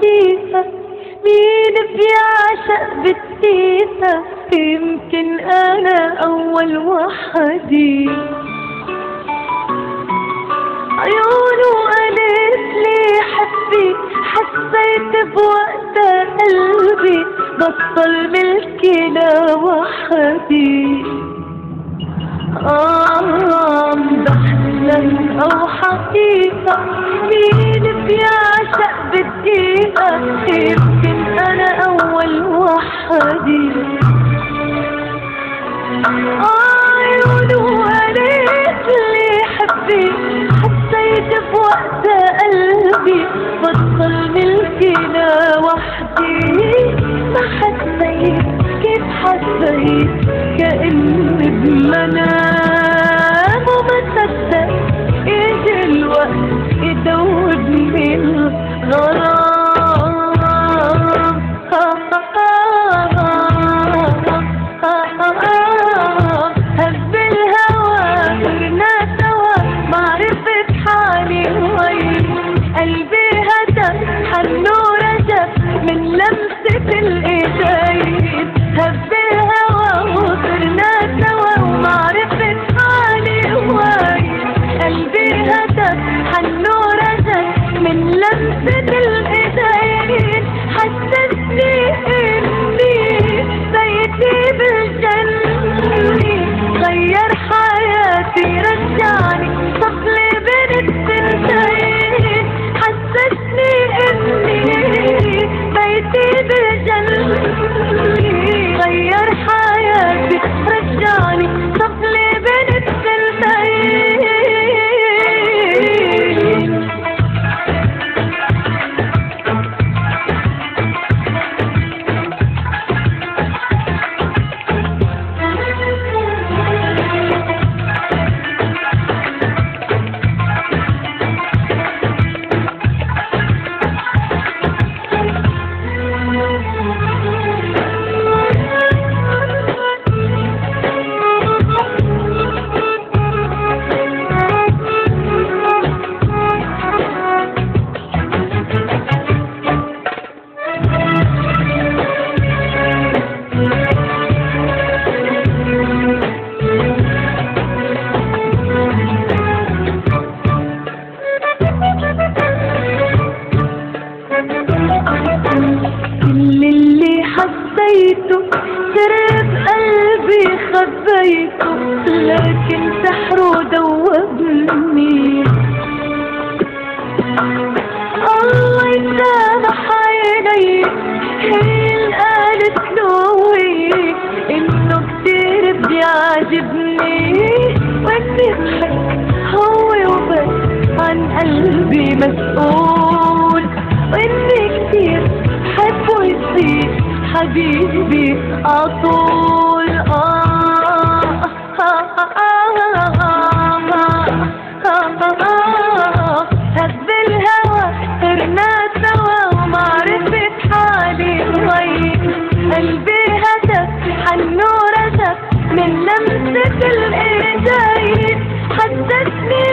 حديثة، مين بيعشق بالدقيقة؟ يمكن أنا أول وحدي. عيونه قالت لي حبي، حسيت بوقتها قلبي بطل ملكي لوحدي. بحلم أو حقيقة، مين بيعشق بالدقيقة؟ يمكن أنا أول وحدي. عيونه قالت لي حبي، حسيت بوقتها قلبي بطل ملكي لوحدي. ما حسيت كيف حسيت كأني بمنام، وما صدق يجي الوقت يدوبني الغرام. هب الهوى صرنا سوا، معرفة حالي وين قلبي هدف حنو رجف من لمسة الإيدين. هب الهوى وصرنا سوا، ومعرفة حالي وين قلبي هدف حنو رجف من لمسة الإيدين. حسسني إني بيتي بالجنة، غير حياتي رجعني طفلة بين الثنتين. حسسني إني بيتي بالجنة، غير حياتي رجعني طفلة بين الثنتين. كل اللي حسيته سر بقلبي خبيته، لكن سحره دوبني. الله يسامح عيني، هي اللي قالت نوي انه كتير بيعجبني، واني بحب هو وبس عن قلبي مسؤول، واني كتير حبه يصير حبيبي عطول. هب الهوى صرنا سوا، ومعرفة حالي وين قلبي هدف حنو رجف من لمسة الإيدين. حسسني